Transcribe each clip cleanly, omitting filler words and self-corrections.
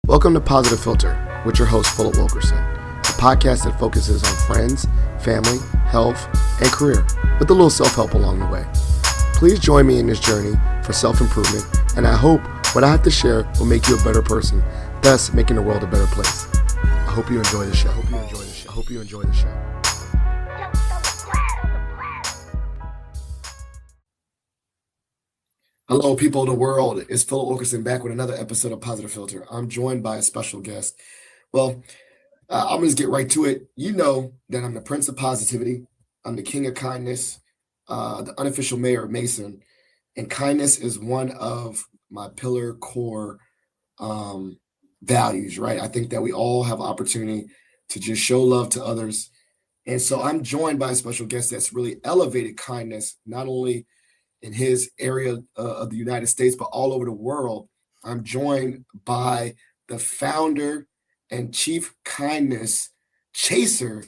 Welcome to Positive Philter with your host, Philip Wilkerson, a podcast that focuses on friends, family, health, and career, with a little self-help along the way. Please join me in this journey for self-improvement, and I hope what I have to share will make you a better person, thus making the world a better place. I hope you enjoy the show. I hope you enjoy the show. Hello, people of the world. It's Philip Wilkerson back with another episode of Positive Philter. I'm joined by a special guest. Well, I'm going to get right to it. You know that I'm the Prince of Positivity. I'm the King of Kindness, the unofficial mayor of Mason. And kindness is one of my pillar core values, right? I think that we all have opportunity to just show love to others. And so I'm joined by a special guest that's really elevated kindness, not only in his area of the United States, but all over the world. I'm joined by the founder and chief kindness chaser,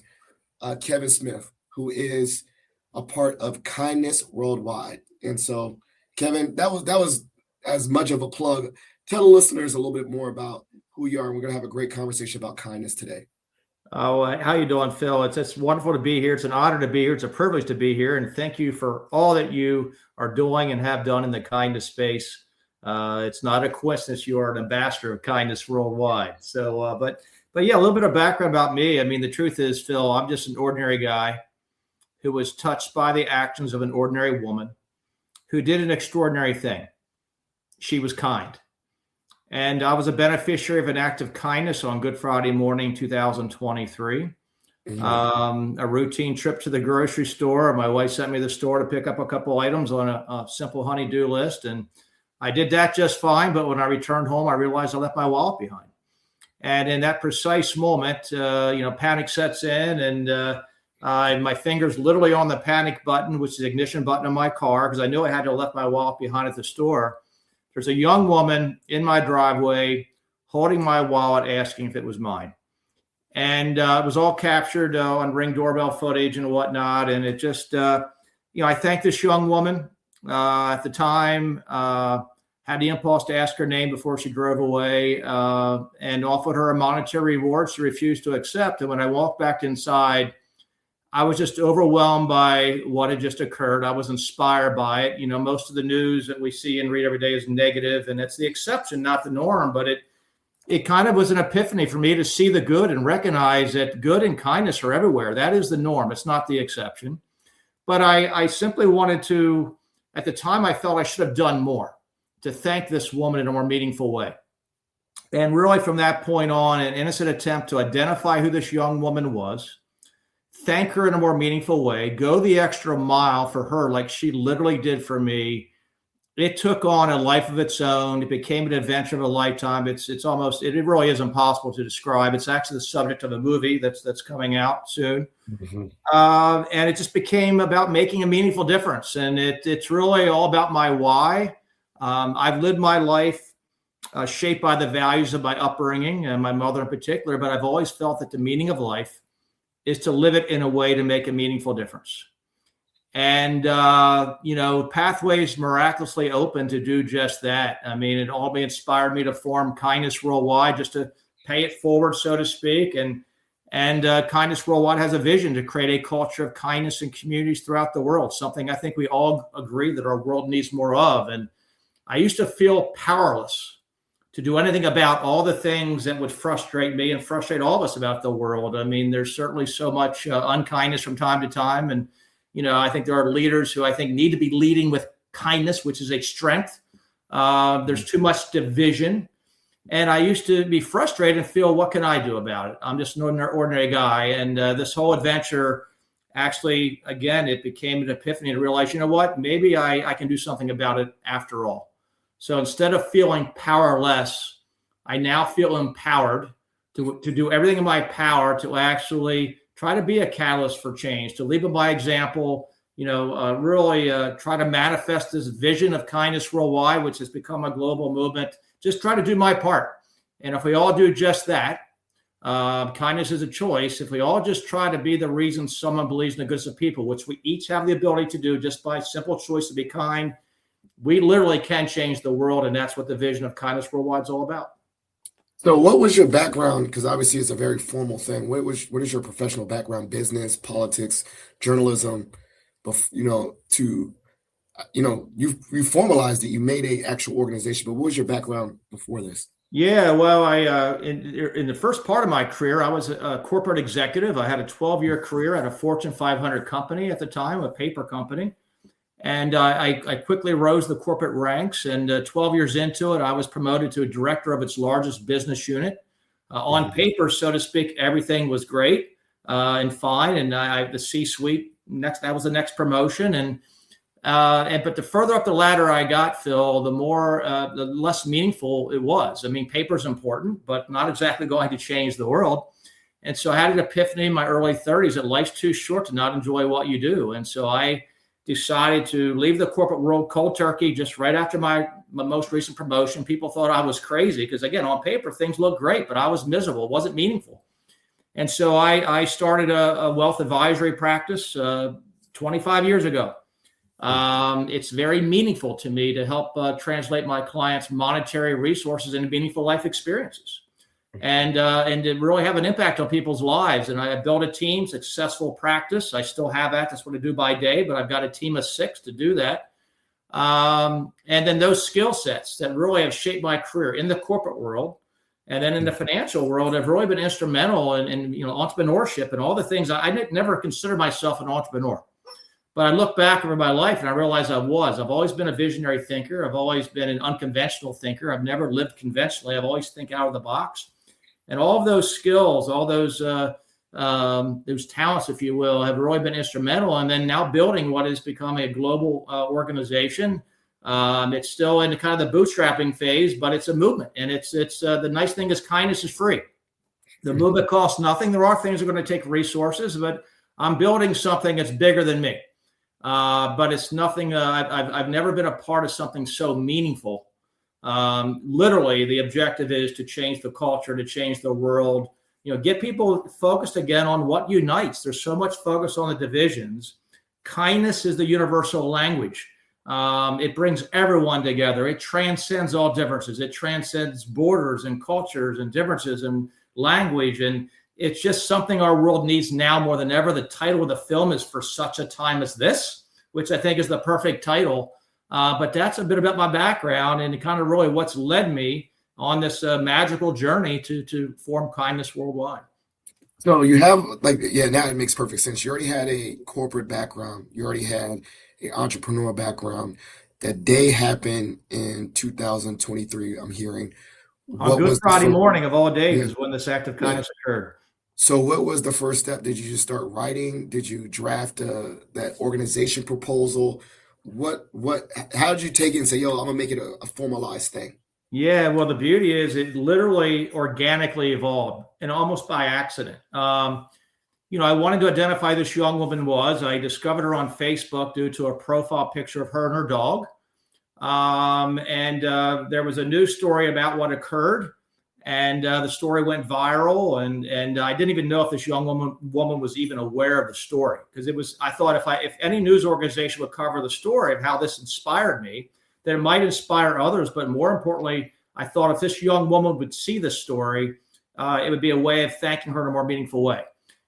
Kevin Smith, who is a part of Kindness Worldwide. And so, Kevin, that was as much of a plug. Tell the listeners a little bit more about who you are, and we're going to have a great conversation about kindness today. Oh, how you doing, Phil? It's wonderful to be here. It's an honor to be here. It's a privilege to be here. And thank you for all that you are doing and have done in the kindness space. It's not a coincidence you are an ambassador of Kindness Worldwide. So, but yeah, a little bit of background about me. I mean, the truth is, Phil, I'm just an ordinary guy who was touched by the actions of an ordinary woman who did an extraordinary thing. She was kind. And I was a beneficiary of an act of kindness on Good Friday morning, 2023. A routine trip to the grocery store. My wife sent me to the store to pick up a couple items on a simple honey-do list. And I did that just fine. But when I returned home, I realized I left my wallet behind. And in that precise moment, panic sets in, and my finger's literally on the panic button, which is the ignition button of my car, because I knew I had to have left my wallet behind at the store. There's a young woman in my driveway holding my wallet, asking if it was mine. And it was all captured on Ring doorbell footage and whatnot. And it just, I thanked this young woman at the time, had the impulse to ask her name before she drove away, and offered her a monetary reward she refused to accept. And when I walked back inside, I was just overwhelmed by what had just occurred. I was inspired by it. Most of the news that we see and read every day is negative, and it's the exception, not the norm. But it kind of was an epiphany for me to see the good and recognize that good and kindness are everywhere. That is the norm. It's not the exception. But I simply wanted to, at the time, I felt I should have done more to thank this woman in a more meaningful way. And really from that point on, an innocent attempt to identify who this young woman was, thank her in a more meaningful way, go the extra mile for her like she literally did for me. It took on a life of its own. It became an adventure of a lifetime. It really is impossible to describe. It's actually the subject of a movie that's coming out soon. Mm-hmm. And it just became about making a meaningful difference. And it's really all about my why. I've lived my life shaped by the values of my upbringing, and my mother in particular, but I've always felt that the meaning of life is to live it in a way to make a meaningful difference. And, pathways miraculously open to do just that. I mean, it all inspired me to form Kindness Worldwide, just to pay it forward, so to speak. And Kindness Worldwide has a vision to create a culture of kindness in communities throughout the world, something I think we all agree that our world needs more of. And I used to feel powerless to do anything about all the things that would frustrate me and frustrate all of us about the world. I mean, there's certainly so much unkindness from time to time. And, I think there are leaders who I think need to be leading with kindness, which is a strength. There's too much division. And I used to be frustrated and feel, what can I do about it? I'm just an ordinary guy. And this whole adventure, actually, again, it became an epiphany to realize, you know what, maybe I can do something about it after all. So instead of feeling powerless, I now feel empowered to do everything in my power to actually try to be a catalyst for change, to lead by example, really try to manifest this vision of Kindness Worldwide, which has become a global movement. Just try to do my part. And if we all do just that, kindness is a choice. If we all just try to be the reason someone believes in the goodness of people, which we each have the ability to do just by simple choice to be kind, we literally can change the world. And that's what the vision of Kindness Worldwide is all about. So what was your background? Because obviously it's a very formal thing. What is your professional background? Business, politics, journalism, to you formalized it, you made a actual organization, but what was your background before this? Yeah, well, in the first part of my career, I was a corporate executive. I had a 12-year career at a Fortune 500 company at the time, a paper company. And I quickly rose the corporate ranks. And 12 years into it, I was promoted to a director of its largest business unit. On Mhm. paper, so to speak, everything was great and fine. And the C-suite next, that was the next promotion. But the further up the ladder I got, Phil, the less meaningful it was. I mean, paper's important, but not exactly going to change the world. And so I had an epiphany in my early 30s that life's too short to not enjoy what you do. And so I decided to leave the corporate world cold turkey just right after my most recent promotion. People thought I was crazy because, again, on paper, things looked great, but I was miserable. It wasn't meaningful. And so I started a wealth advisory practice 25 years ago. It's very meaningful to me to help translate my clients' monetary resources into meaningful life experiences, and to really have an impact on people's lives. And I built a team, successful practice. I still have that. That's what I do by day, but I've got a team of 6 to do that. And then those skill sets that really have shaped my career in the corporate world, and then in the financial world, have really been instrumental in entrepreneurship and all the things. I never considered myself an entrepreneur. But I look back over my life and I realize I was. I've always been a visionary thinker. I've always been an unconventional thinker. I've never lived conventionally. I've always think out of the box. And all of those skills, all those talents, if you will, have really been instrumental. And then now building what has become a global organization. It's still in kind of the bootstrapping phase, but it's a movement. And it's the nice thing is kindness is free. The movement costs nothing. There are things that are going to take resources, but I'm building something that's bigger than me. But it's nothing. I've never been a part of something so meaningful. Literally, the objective is to change the culture, to change the world. Get people focused again on what unites. There's so much focus on the divisions. Kindness is the universal language. It brings everyone together. It transcends all differences. It transcends borders and cultures and differences and language. And it's just something our world needs now more than ever. The title of the film is For Such a Time as This, which I think is the perfect title. But that's a bit about my background and kind of really what's led me on this magical journey to form kindness worldwide. So you have now it makes perfect sense. You already had a corporate background. You already had an entrepreneur background. That day happened in 2023, I'm hearing. On What Good was the Friday first, morning of all days yeah, is when this act of yeah. kindness occurred. So what was the first step? Did you just start writing? Did you draft that organization proposal? How did you take it and say, yo, I'm gonna make it a formalized thing? Yeah, well, the beauty is it literally organically evolved and almost by accident. I wanted to identify who this young woman was. I discovered her on Facebook due to a profile picture of her and her dog. There was a news story about what occurred, and the story went viral. And I didn't even know if this young woman was even aware of the story, because I thought if any news organization would cover the story of how this inspired me, that it might inspire others. But more importantly, I thought if this young woman would see the story, it would be a way of thanking her in a more meaningful way.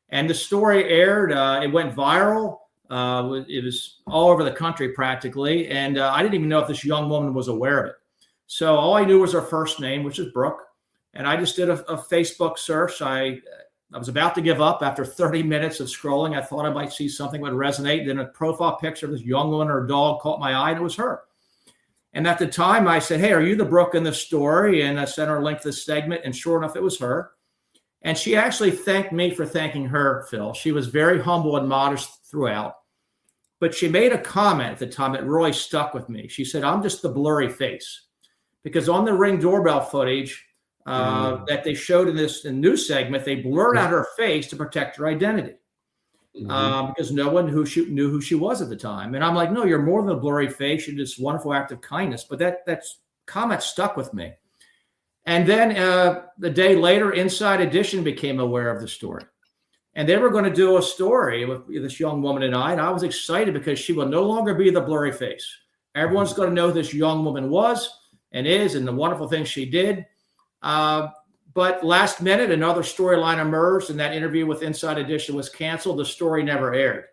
And the story aired. It went viral. It was all over the country practically. And I didn't even know if this young woman was aware of it. So all I knew was her first name, which is Brooke. And I just did a Facebook search. I was about to give up after 30 minutes of scrolling. I thought I might see something that would resonate. Then a profile picture of this young woman and her dog caught my eye, and it was her. And at the time I said, hey, are you the Brooke in the story? And I sent her a link to the segment. And sure enough, it was her. And she actually thanked me for thanking her, Phil. She was very humble and modest throughout. But she made a comment at the time that really stuck with me. She said, I'm just the blurry face. Because on the Ring doorbell footage that they showed in this news segment, they blurred out her face to protect her identity. Because no one knew who she was at the time. And I'm like, no, you're more than a blurry face. You're this wonderful act of kindness. But that comment stuck with me. And then the day later, Inside Edition became aware of the story. And they were going to do a story with this young woman and I was excited because she will no longer be the blurry face. Everyone's going to know who this young woman was and is, and the wonderful things she did. But last minute, another storyline emerged, and that interview with Inside Edition was canceled. The story never aired.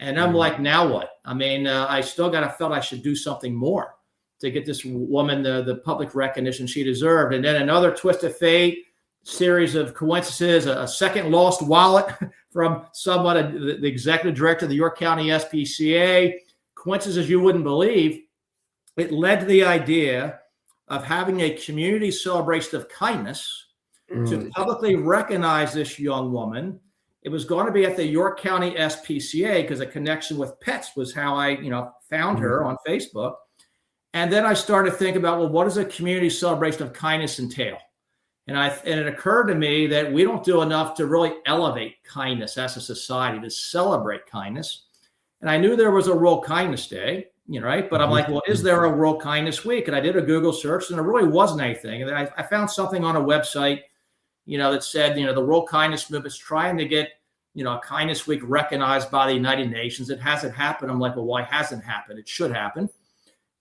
And I'm like, now what? I mean, I still felt I should do something more to get this woman the public recognition she deserved. And then another twist of fate, series of coincidences, a second lost wallet from someone, the executive director of the York County SPCA. Coincidences you wouldn't believe. It led to the idea of having a community celebration of kindness to publicly recognize this young woman. It was going to be at the York County SPCA because a connection with pets was how I, found her on Facebook. And then I started thinking about, well, what does a community celebration of kindness entail? And it occurred to me that we don't do enough to really elevate kindness as a society, to celebrate kindness. And I knew there was a World Kindness Day, right? But I'm like, well, is there a World Kindness Week? And I did a Google search, and there really wasn't anything. And then I found something on a website, that said, the World Kindness Movement is trying to get, Kindness Week recognized by the United Nations. It hasn't happened. I'm like, well, why hasn't it happened? It should happen.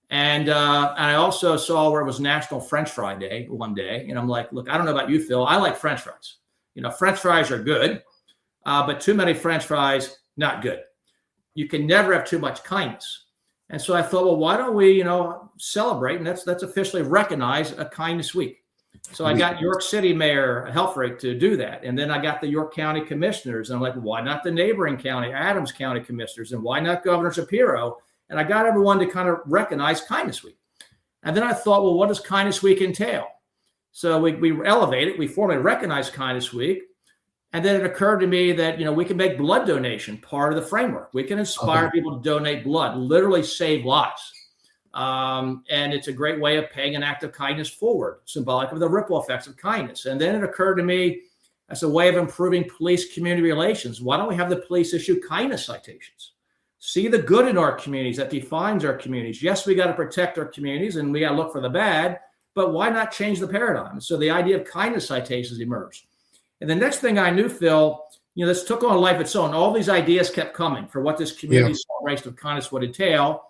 And I also saw where it was National French Fry Day one day. And I'm like, look, I don't know about you, Phil. I like French fries. French fries are good, but too many French fries, not good. You can never have too much kindness. And so I thought, well, why don't we, celebrate? And that's officially recognize a Kindness Week. So I got York City Mayor Helfrich to do that. And then I got the York County Commissioners. And I'm like, why not the neighboring county, Adams County Commissioners? And why not Governor Shapiro? And I got everyone to kind of recognize Kindness Week. And then I thought, well, what does Kindness Week entail? So we elevated, we formally recognized Kindness Week. And then it occurred to me that, we can make blood donation part of the framework. We can inspire people to donate blood, literally save lives. And it's a great way of paying an act of kindness forward, symbolic of the ripple effects of kindness. And then it occurred to me as a way of improving police-community relations. Why don't we have the police issue kindness citations? See the good in our communities that defines our communities. Yes, we got to protect our communities and we got to look for the bad, but why not change the paradigm? So the idea of kindness citations emerged. And the next thing I knew, Phil, this took on a life of its own. All these ideas kept coming for what this community celebration of kindness would entail.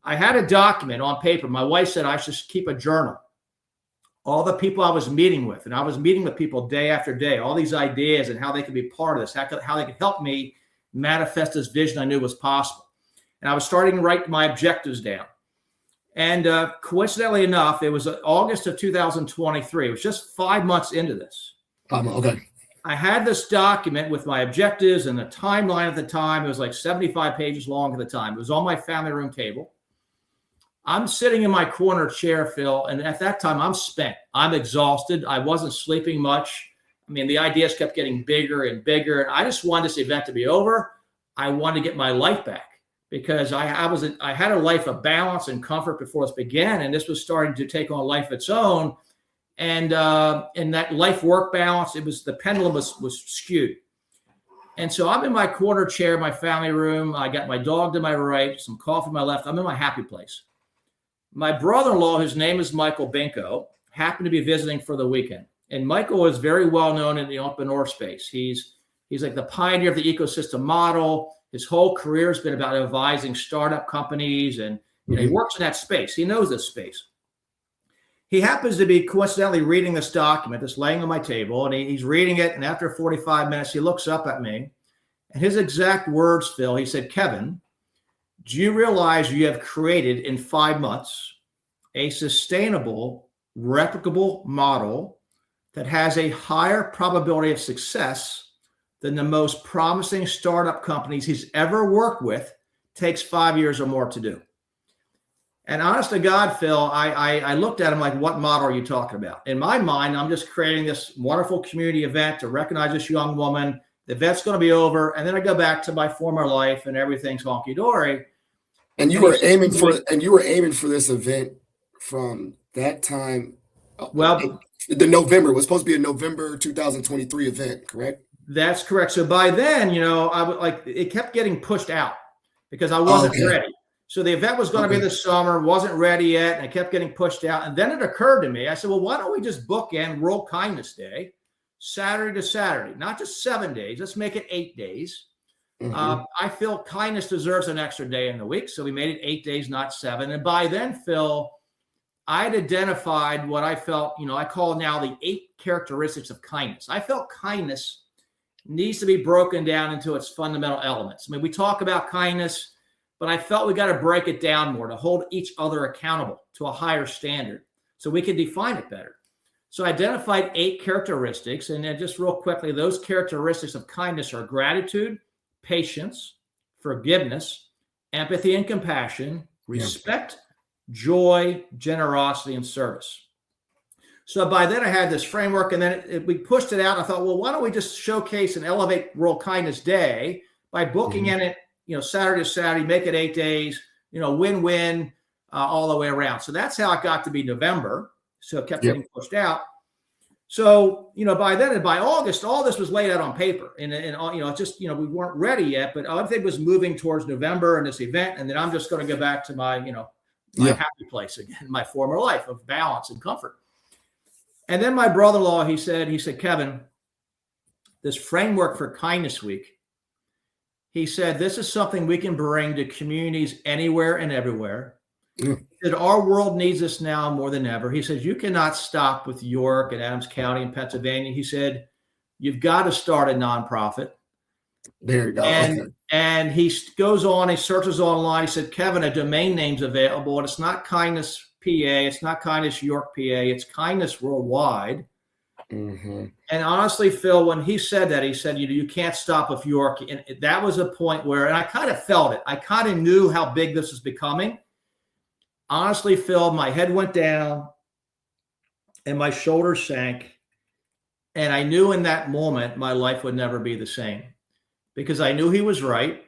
I had a document on paper. My wife said I should keep a journal. All the people I was meeting with, and I was meeting with people day after day, all these ideas and how they could be part of this, how they could help me manifest this vision I knew was possible. And I was starting to write my objectives down. And coincidentally enough, it was August of 2023. It was just 5 months into this. Okay. I had this document with my objectives and the timeline at the time. It was like 75 pages long at the time. It was on my family room table. I'm sitting in my corner chair, Phil, and at that time, I'm spent. I'm exhausted. I wasn't sleeping much. I mean, the ideas kept getting bigger and bigger, and I just wanted this event to be over. I wanted to get my life back because I had a life of balance and comfort before this began, and this was starting to take on a life of its own. And in that life-work balance, the pendulum was skewed. And so I'm in my corner chair, my family room. I got my dog to my right, some coffee to my left. I'm in my happy place. My brother-in-law, whose name is Michael Binko, happened to be visiting for the weekend. And Michael is very well known in the entrepreneur space. He's like the pioneer of the ecosystem model. His whole career has been about advising startup companies, and he works in that space. He knows this space. He happens to be coincidentally reading this document that's laying on my table, and he's reading it. And after 45 minutes, he looks up at me, and his exact words, Phil, he said, "Kevin, do you realize you have created in 5 months a sustainable, replicable model that has a higher probability of success than the most promising startup companies he's ever worked with takes 5 years or more to do?" And honest to God, Phil, I looked at him like, what model are you talking about? In my mind, I'm just creating this wonderful community event to recognize this young woman. The event's going to be over, and then I go back to my former life, and everything's honky-dory. And you were aiming for this event from that time. Well, the November was supposed to be a November 2023 event, correct? That's correct. So by then, it kept getting pushed out because I wasn't ready. So the event was going to be this summer, wasn't ready yet, and it kept getting pushed out. And then it occurred to me, I said, well, why don't we just bookend World Kindness Day, Saturday to Saturday, not just 7 days. Let's make it 8 days. I feel kindness deserves an extra day in the week. So we made it 8 days, not 7. And by then, Phil, I'd identified what I felt, I call now the 8 characteristics of kindness. I felt kindness needs to be broken down into its fundamental elements. I mean, we talk about kindness, but I felt we got to break it down more to hold each other accountable to a higher standard so we can define it better. So I identified 8 characteristics. And then just real quickly, those characteristics of kindness are gratitude, patience, forgiveness, empathy and compassion, respect, joy, generosity, and service. So by then I had this framework, and then we pushed it out. I thought, well, why don't we just showcase and elevate World Kindness Day by booking in it, Saturday to Saturday, make it 8 days, win-win all the way around. So that's how it got to be November. So it kept getting pushed out. So, by then and by August, all this was laid out on paper, and just, we weren't ready yet, but everything was moving towards November and this event. And then I'm just going to go back to my, my happy place again, my former life of balance and comfort. And then my brother-in-law, he said, Kevin, this framework for Kindness Week, he said, this is something we can bring to communities anywhere and everywhere. He said, our world needs this now more than ever. He says, you cannot stop with York and Adams County in Pennsylvania. He said, you've got to start a nonprofit. There you go. And he goes on, he searches online. He said, Kevin, a domain name's available, and it's not Kindness PA. It's not Kindness York, PA. It's Kindness Worldwide. And honestly, Phil, when he said that, he said, you can't stop with York. And that was a point where, and I kind of felt it. I kind of knew how big this was becoming. Honestly, Phil, my head went down and my shoulders sank. And I knew in that moment my life would never be the same, because I knew he was right.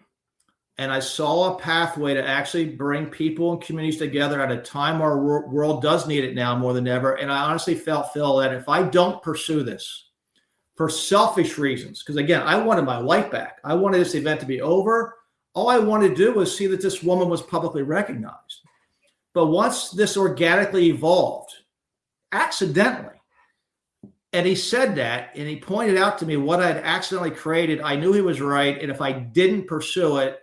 And I saw a pathway to actually bring people and communities together at a time our world does need it now more than ever. And I honestly felt, Phil, that if I don't pursue this for selfish reasons, because again, I wanted my life back. I wanted this event to be over. All I wanted to do was see that this woman was publicly recognized. But once this organically evolved, accidentally, and he said that, and he pointed out to me what I'd accidentally created, I knew he was right. And if I didn't pursue it,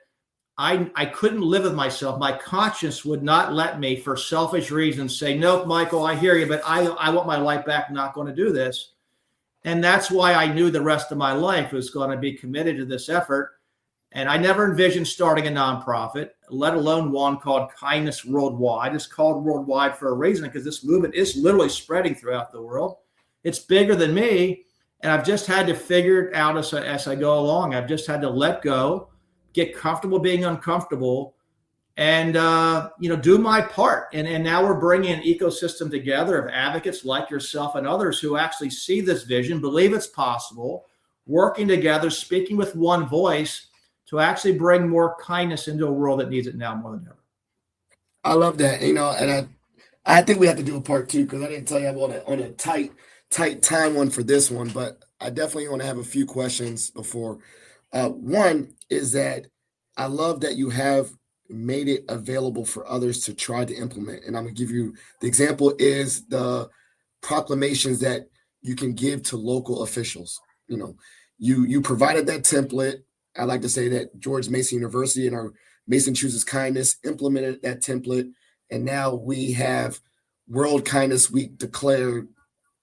I couldn't live with myself. My conscience would not let me, for selfish reasons, say, nope, Michael, I hear you, but I want my life back. I'm not going to do this. And that's why I knew the rest of my life was going to be committed to this effort. And I never envisioned starting a nonprofit, let alone one called Kindness Worldwide. It's called Worldwide for a reason, because this movement is literally spreading throughout the world. It's bigger than me. And I've just had to figure it out as I go along. I've just had to let go, get comfortable being uncomfortable, and do my part. And now we're bringing an ecosystem together of advocates like yourself and others who actually see this vision, believe it's possible, working together, speaking with one voice to actually bring more kindness into a world that needs it now more than ever. I love that. And I think we have to do a part 2, because I didn't tell you I'm on a tight time one for this one, but I definitely want to have a few questions before. One is that I love that you have made it available for others to try to implement. And I'm going to give you the example is the proclamations that you can give to local officials. You provided that template. I like to say that George Mason University and our Mason Chooses Kindness implemented that template. And now we have World Kindness Week declared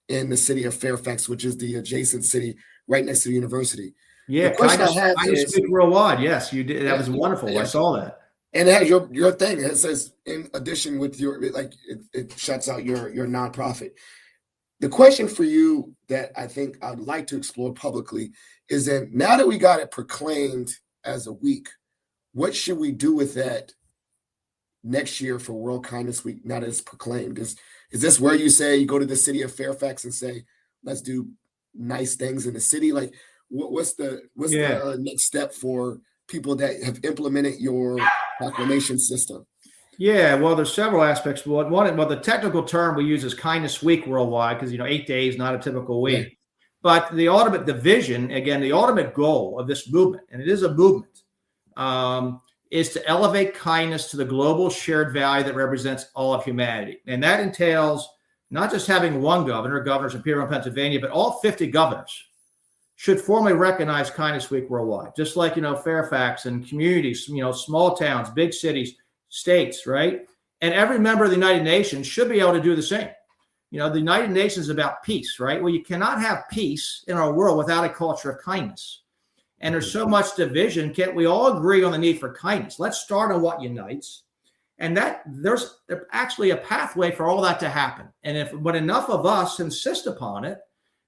in the city of Fairfax, which is the adjacent city right next to the university. Yeah, the question I have is worldwide. Yes, you did. That was wonderful. Yeah. I saw that. And it has your thing. It says in addition with your, it shuts out your nonprofit. The question for you that I think I'd like to explore publicly is that now that we got it proclaimed as a week, what should we do with that next year for World Kindness Week now that it's proclaimed? Is this where you say you go to the city of Fairfax and say, let's do nice things in the city? Like, what's the next step for people that have implemented your proclamation system? Yeah, well, there's several aspects. Well, the technical term we use is Kindness Week worldwide, because 8 days, not a typical week. Right. But the vision, again, the ultimate goal of this movement, and it is a movement, is to elevate kindness to the global shared value that represents all of humanity. And that entails not just having one governors appear in Pennsylvania, but all 50 governors should formally recognize Kindness Week worldwide, just like, Fairfax and communities, small towns, big cities, states, right? And every member of the United Nations should be able to do the same. The United Nations is about peace, right? Well, you cannot have peace in our world without a culture of kindness. And there's so much division. Can't we all agree on the need for kindness? Let's start on what unites. And that there's actually a pathway for all that to happen. And when enough of us insist upon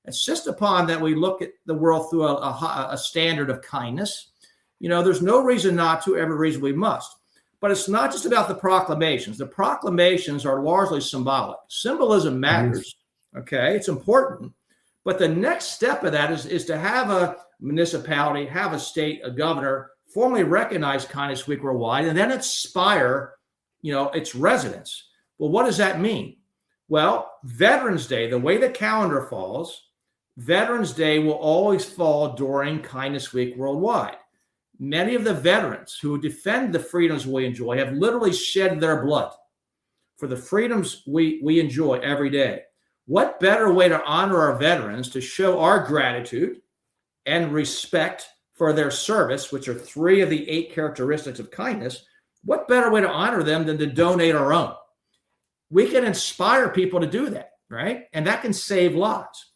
that we look at the world through a standard of kindness, there's no reason not to, every reason we must. But it's not just about the proclamations. The proclamations are largely symbolic. Symbolism matters, okay? It's important. But the next step of that is to have a municipality, have a state, a governor formally recognize Kindness Week worldwide, and then inspire, its residents. Well, what does that mean? Well, Veterans Day, the way the calendar falls, Veterans Day will always fall during Kindness Week worldwide. Many of the veterans who defend the freedoms we enjoy have literally shed their blood for the freedoms we enjoy every day. What better way to honor our veterans, to show our gratitude and respect for their service, which are 3 of the 8 characteristics of kindness? What better way to honor them than to donate our own? We can inspire people to do that, right? And that can save lives.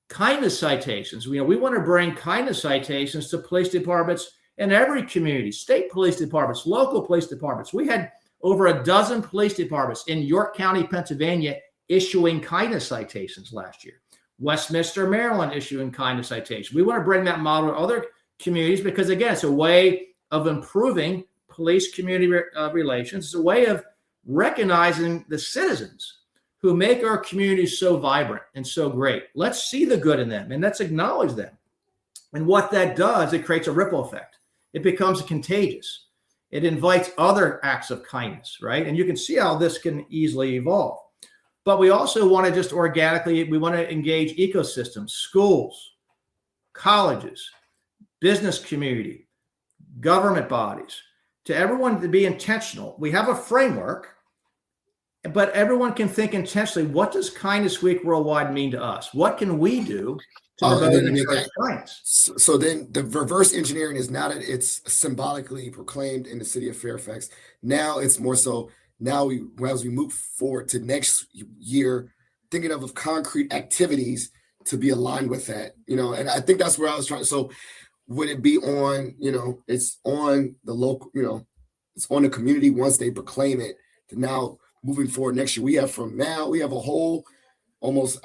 Kindness citations. We want to bring kindness citations to police departments in every community, state police departments, local police departments. We had over a dozen police departments in York County, Pennsylvania, issuing kindness citations last year. Westminster, Maryland, issuing kindness citations. We want to bring that model to other communities because, again, it's a way of improving police-community relations. It's a way of recognizing the citizens who make our communities so vibrant and so great. Let's see the good in them and let's acknowledge them. And what that does, it creates a ripple effect. It becomes contagious. It invites other acts of kindness, right? And you can see how this can easily evolve. But we also want to just organically, we want to engage ecosystems, schools, colleges, business community, government bodies, to everyone to be intentional. We have a framework, but everyone can think intentionally, what does Kindness Week worldwide mean to us? What can we do to promote and encourage kindness? So then the reverse engineering is now that it's symbolically proclaimed in the city of Fairfax. Now it's more so, as we move forward to next year, thinking of concrete activities to be aligned with that, and I think that's where I was trying. So would it be on, it's on the local, it's on the community once they proclaim it, to now moving forward next year, we have a whole almost,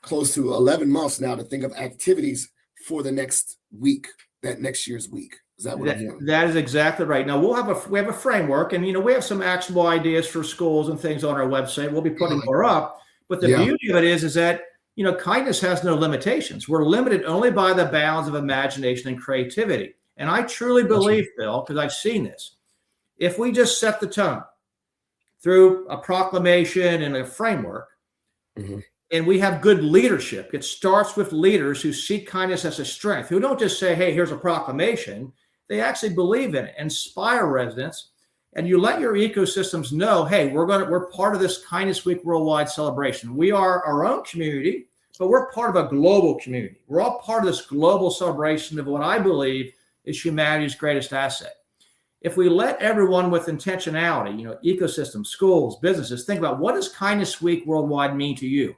close to 11 months now to think of activities for the next week, that next year's week. Is that what I'm hearing? That is exactly right. Now we have a framework, and we have some actionable ideas for schools and things on our website. We'll be putting more up, but the beauty of it is that kindness has no limitations. We're limited only by the bounds of imagination and creativity. And I truly believe, Phil, because I've seen this, if we just set the tone through a proclamation and a framework, and we have good leadership, it starts with leaders who see kindness as a strength, who don't just say, hey, here's a proclamation. They actually believe in it, inspire residents, and you let your ecosystems know, hey, we're part of this Kindness Week worldwide celebration. We are our own community, but we're part of a global community. We're all part of this global celebration of what I believe is humanity's greatest asset. If we let everyone with intentionality, ecosystems, schools, businesses, think about, what does Kindness Week worldwide mean to you?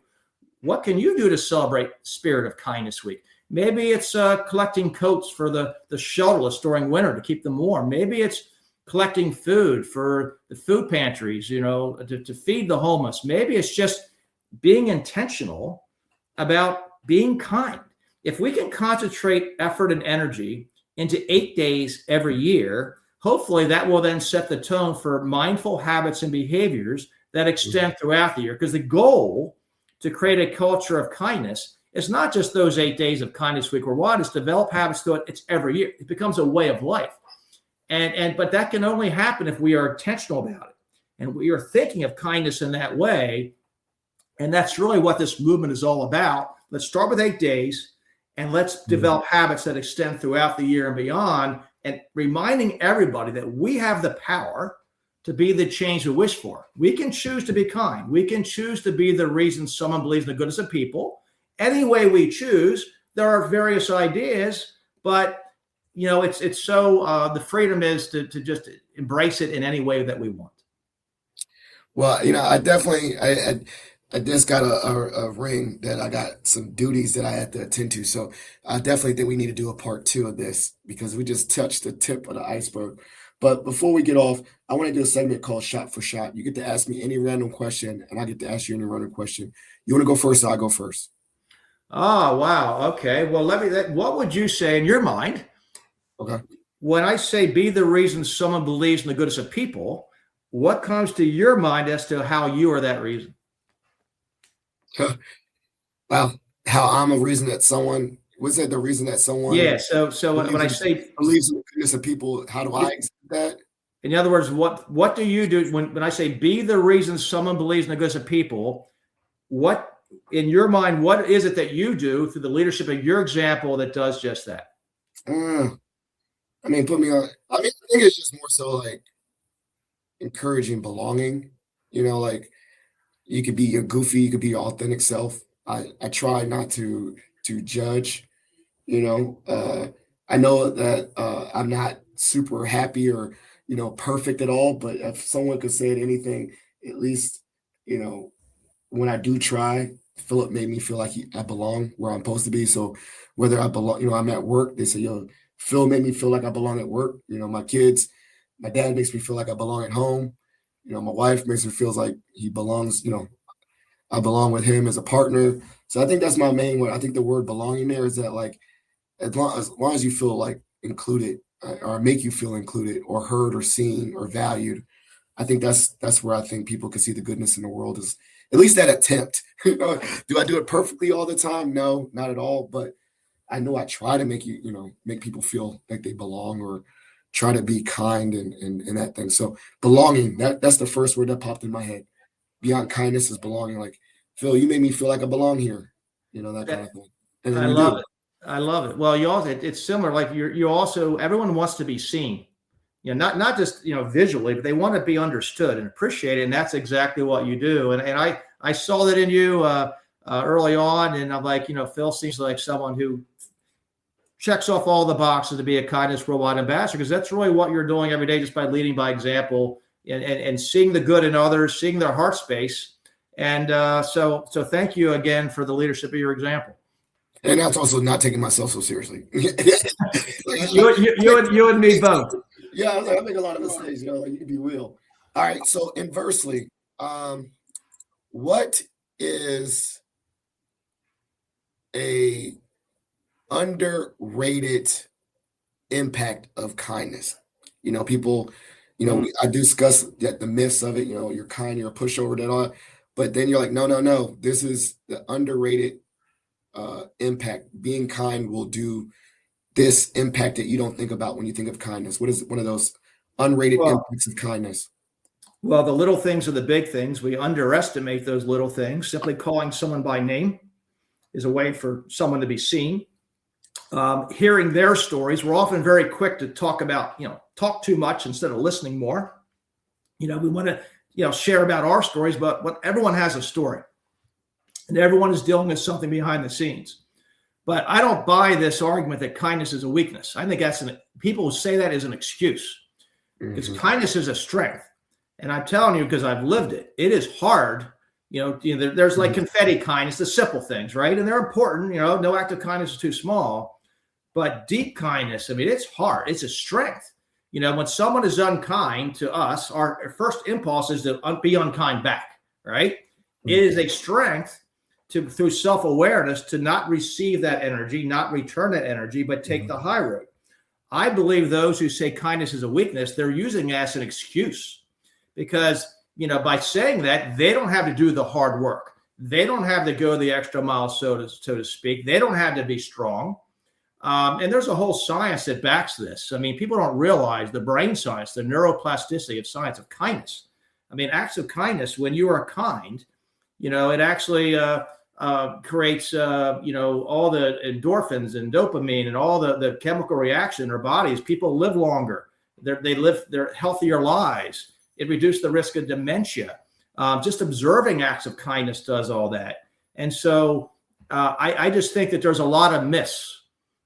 What can you do to celebrate the spirit of Kindness Week? Maybe it's collecting coats for the shelterless during winter to keep them warm. Maybe it's collecting food for the food pantries, to feed the homeless. Maybe it's just being intentional about being kind. If we can concentrate effort and energy into 8 days every year, hopefully that will then set the tone for mindful habits and behaviors that extend throughout the year. Because the goal to create a culture of kindness is not just those 8 days of Kindness Week worldwide, it's develop habits through it. It's every year. It becomes a way of life. But that can only happen if we are intentional about it. And we are thinking of kindness in that way. And that's really what this movement is all about. Let's start with 8 days and let's develop habits that extend throughout the year and beyond, and reminding everybody that we have the power to be the change we wish for. We can choose to be kind. We can choose to be the reason someone believes in the goodness of people. Any way we choose, there are various ideas, but it's so the freedom is to just embrace it in any way that we want. Well, I definitely I just got a ring that I got some duties that I had to attend to. So I definitely think we need to do a part two of this because we just touched the tip of the iceberg. But before we get off, I want to do a segment called Shot for Shot. You get to ask me any random question, and I get to ask you any random question. You want to go first, or I go first? Oh, wow. Okay. Well, what would you say in your mind Okay. when I say be the reason someone believes in the goodness of people? What comes to your mind as to how you are that reason? Well, how I'm a reason that someone was that the reason that someone Yeah. So when believes I in say, believes in the goodness of people. How do I accept that? in other words, what do you do when I say be the reason someone believes in the goodness of people? What in your mind, what is it that you do through the leadership of your example that does just that? Uh, I mean, put me on. I mean, I think it's just more so like encouraging belonging. Like you could be your goofy, you could be your authentic self. I try not to judge. You know, uh, I know that I'm not super happy or perfect at all, but if someone could say it anything, at least you know when I do try, Philip made me feel like I belong where I'm supposed to be. So whether I belong, I'm at work, they say, yo, Phil made me feel like I belong at work. My kids, my dad makes me feel like I belong at home. My wife makes me feels like he belongs, I belong with him as a partner. So I think that's my main word. I think the word belonging there is that like as long as you feel like included or make you feel included or heard or seen or valued, I think that's where I think people can see the goodness in the world is at least that attempt. Do I do it perfectly all the time? No, not at all. But I know I try to make people feel like they belong or try to be kind and that thing. So belonging, that's the first word that popped in my head. Beyond kindness is belonging. Like, Phil, you made me feel like I belong here, that kind of thing. And then I you love it. do. I love it. Well, you also it's similar. Like you also everyone wants to be seen. Not just visually, but they want to be understood and appreciated, and that's exactly what you do. And I saw that in you early on, and I'm like, Phil seems like someone who checks off all the boxes to be a kindness worldwide ambassador because that's really what you're doing every day, just by leading by example and seeing the good in others, seeing their heart space. And so thank you again for the leadership of your example. And that's also not taking myself so seriously. You and me both. Yeah, I was like, I make a lot of mistakes, like you can be real. All right. So inversely, what is a underrated impact of kindness? People, I discuss that the myths of it, you're kind, you're a pushover, that all, but then you're like, no, no, no. This is the underrated impact. Being kind will do this impact that you don't think about when you think of kindness. What is one of those unrated Well, impacts of kindness? well, the little things are the big things. We underestimate those little things. Simply calling someone by name is a way for someone to be seen. Hearing their stories, we're often very quick to talk too much instead of listening more. We want to, share about our stories, but everyone has a story and everyone is dealing with something behind the scenes. But I don't buy this argument that kindness is a weakness. I think people who say that is an excuse because kindness is a strength. And I'm telling you, because I've lived it, it is hard. There's like confetti kindness, the simple things, right? And they're important. No act of kindness is too small. But deep kindness, I mean, it's hard. It's a strength. When someone is unkind to us, our first impulse is to be unkind back, right? It is a strength through self-awareness to not receive that energy, not return that energy, but take the high road. I believe those who say kindness is a weakness, they're using it as an excuse because, by saying that, they don't have to do the hard work. They don't have to go the extra mile, so to speak. They don't have to be strong. And there's a whole science that backs this. I mean, people don't realize the brain science, the neuroplasticity of science of kindness. I mean, acts of kindness, when you are kind, it actually creates, all the endorphins and dopamine and all the chemical reaction in our bodies. People live longer. They live their healthier lives. It reduces the risk of dementia. Just observing acts of kindness does all that. And so I just think that there's a lot of myths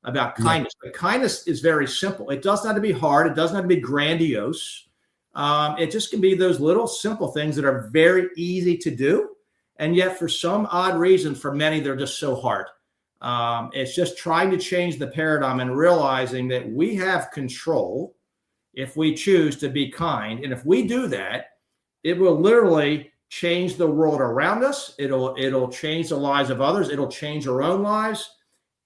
about kindness. But kindness is very simple. It doesn't have to be hard. It doesn't have to be grandiose. It just can be those little simple things that are very easy to do. And yet for some odd reason, for many, they're just so hard. It's just trying to change the paradigm and realizing that we have control if we choose to be kind. And if we do that, it will literally change the world around us. It'll change the lives of others. It'll change our own lives.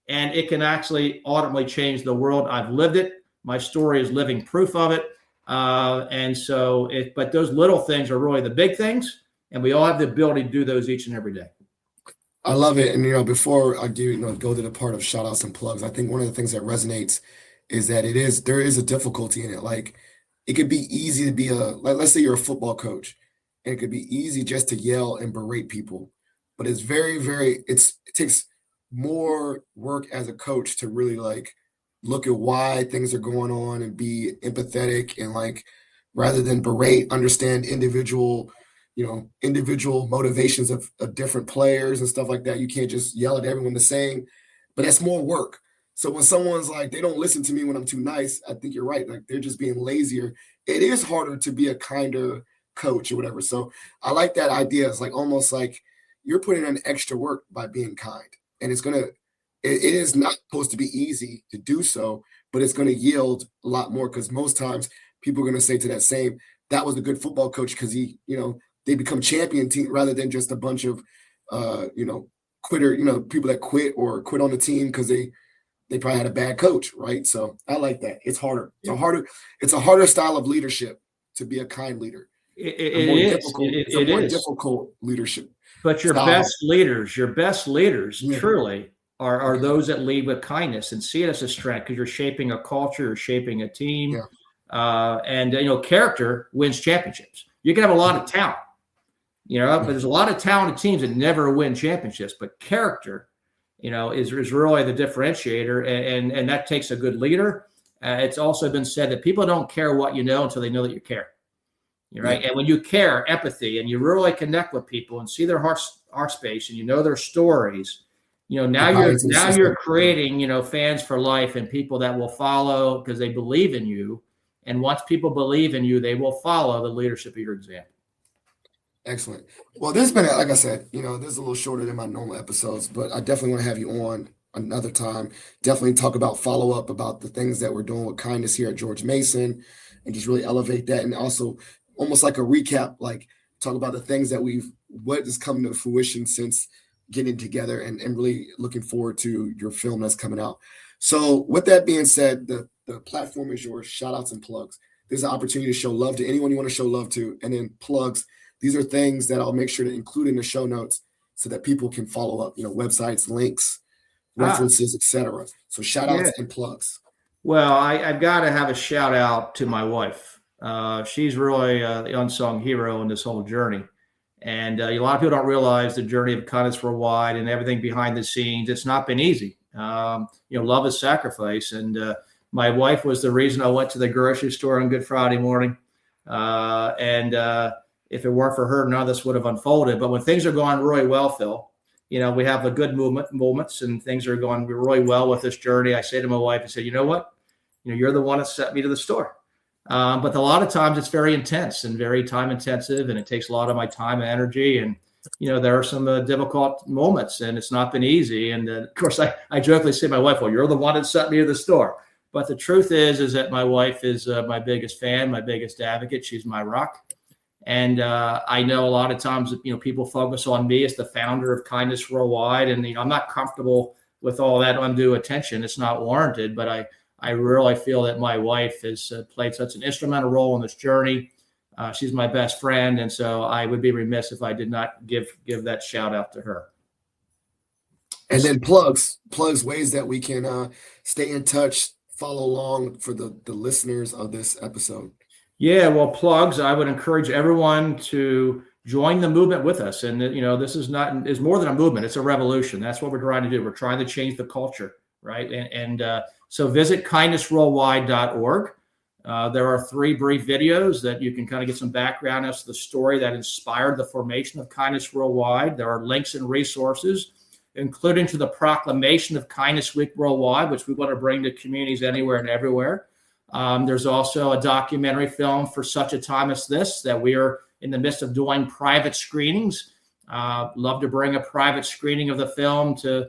And it can actually ultimately change the world. I've lived it. My story is living proof of it. But those little things are really the big things. And we all have the ability to do those each and every day. I love it. And, before I do, go to the part of shout outs and plugs, I think one of the things that resonates is that there is a difficulty in it. Like, it could be easy to be let's say you're a football coach, and it could be easy just to yell and berate people, but it's very, very, it takes more work as a coach to really like look at why things are going on and be empathetic and like, rather than berate, understand individual motivations of different players and stuff like that. You can't just yell at everyone the same, but that's more work. So when someone's like, they don't listen to me when I'm too nice, I think you're right. Like, they're just being lazier. It is harder to be a kinder coach or whatever. So I like that idea. It's like almost like you're putting in extra work by being kind, and it is not supposed to be easy to do so, but it's going to yield a lot more, because most times people are going to say to that was a good football coach because they become champion team rather than just a bunch of quitter, people that quit on the team because they probably had a bad coach, right? So I like that. It's harder. It's a harder style of leadership to be a kind leader. It's a more difficult leadership. But your style. best leaders truly are those that lead with kindness and see it as a strength, because you're shaping a culture, you're shaping a team. Character wins championships. You can have a lot of talent, but there's a lot of talented teams that never win championships, but character, is really the differentiator. And that takes a good leader. It's also been said that people don't care what you know until they know that you care. Right. And when you care, empathy, and you really connect with people and see their heart space, and their stories, now you're creating, fans for life and people that will follow because they believe in you. And once people believe in you, they will follow the leadership of your example. Excellent. Well, this has been, like I said, this is a little shorter than my normal episodes, but I definitely want to have you on another time. Definitely talk about follow-up about the things that we're doing with kindness here at George Mason, and just really elevate that. And also almost like a recap, like talk about the things that what is coming to fruition since getting together, and really looking forward to your film that's coming out. So with that being said, the platform is yours. Shout outs and plugs. There's an opportunity to show love to anyone you want to show love to. And then plugs. These are things that I'll make sure to include in the show notes so that people can follow up, websites, links, references, etc. So shout outs and plugs. Well, I've got to have a shout out to my wife. She's really the unsung hero in this whole journey. And a lot of people don't realize the journey of kindness worldwide and everything behind the scenes. It's not been easy. Love is sacrifice. And my wife was the reason I went to the grocery store on Good Friday morning. If it weren't for her, none of this would have unfolded. But when things are going really well, Phil, we have a good moments, and things are going really well with this journey. I say to my wife, I said, you know what? You're the one that sent me to the store. But a lot of times it's very intense and very time intensive, and it takes a lot of my time and energy. And, there are some difficult moments, and it's not been easy. And of course, I jokingly say to my wife, well, you're the one that sent me to the store. But the truth is that my wife is my biggest fan, my biggest advocate. She's my rock. And I know a lot of times, people focus on me as the founder of Kindness Worldwide. And, I'm not comfortable with all that undue attention. It's not warranted, but I really feel that my wife has played such an instrumental role in this journey. She's my best friend. And so I would be remiss if I did not give that shout out to her. And then plugs, ways that we can stay in touch, follow along for the listeners of this episode. Yeah, well, plugs. I would encourage everyone to join the movement with us. And, this is more than a movement. It's a revolution. That's what we're trying to do. We're trying to change the culture, right? So visit kindnessworldwide.org. There are 3 brief videos that you can kind of get some background as to the story that inspired the formation of Kindness Worldwide. There are links and resources, including to the proclamation of Kindness Week Worldwide, which we want to bring to communities anywhere and everywhere. There's also a documentary film for such a time as this that we are in the midst of doing private screenings. Love to bring a private screening of the film to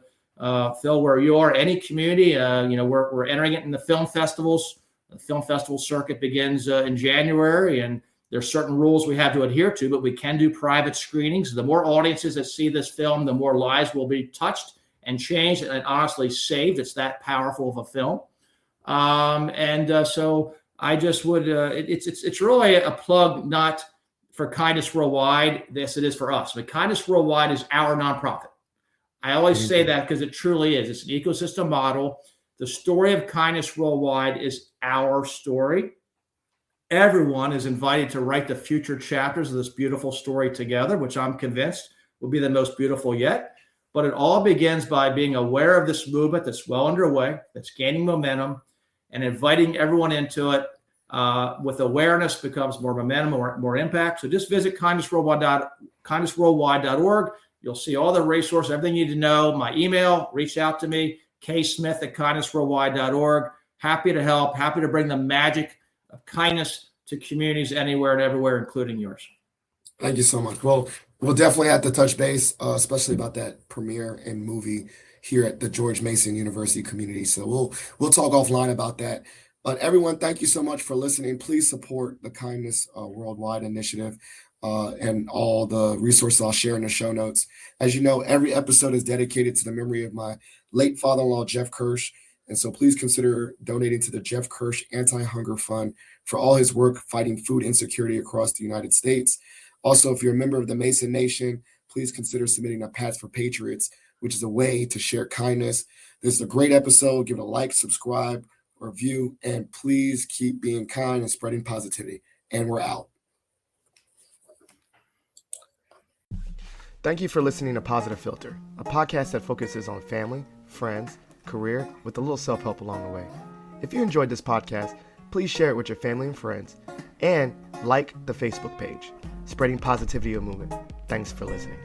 Phil, where you are, any community. We're entering it in the film festivals. The film festival circuit begins in January, and there's certain rules we have to adhere to, but we can do private screenings. The more audiences that see this film, the more lives will be touched and changed and honestly saved. It's that powerful of a film. So I just would, it's really a plug, not for Kindness Worldwide. This it is for us. But Kindness Worldwide is our nonprofit. I always say that because it truly is. It's an ecosystem model. The story of Kindness Worldwide is our story. Everyone is invited to write the future chapters of this beautiful story together, which I'm convinced will be the most beautiful yet. But it all begins by being aware of this movement that's well underway, that's gaining momentum, and inviting everyone into it. With awareness becomes more momentum, more impact. So just visit kindnessworldwide.org. You'll see all the resources, everything you need to know. My email, reach out to me, ksmith@kindnessworldwide.org. Happy to help, happy to bring the magic of kindness to communities anywhere and everywhere, including yours. Thank you so much. Well, we'll definitely have to touch base, especially about that premiere and movie here at the George Mason University community. So we'll talk offline about that. But everyone, thank you so much for listening. Please support the Kindness Worldwide initiative and all the resources I'll share in the show notes. As you know, every episode is dedicated to the memory of my late father-in-law, Jeff Kirsch. And so please consider donating to the Jeff Kirsch Anti-Hunger Fund for all his work fighting food insecurity across the United States. Also, if you're a member of the Mason Nation, please consider submitting a Pats for Patriots, which is a way to share kindness. This is a great episode. Give it a like, subscribe, review, and please keep being kind and spreading positivity. And we're out. Thank you for listening to Positive Philter, a podcast that focuses on family, friends, career, with a little self-help along the way. If you enjoyed this podcast, please share it with your family and friends, and like the Facebook page, Spreading Positivity of Movement. Thanks for listening.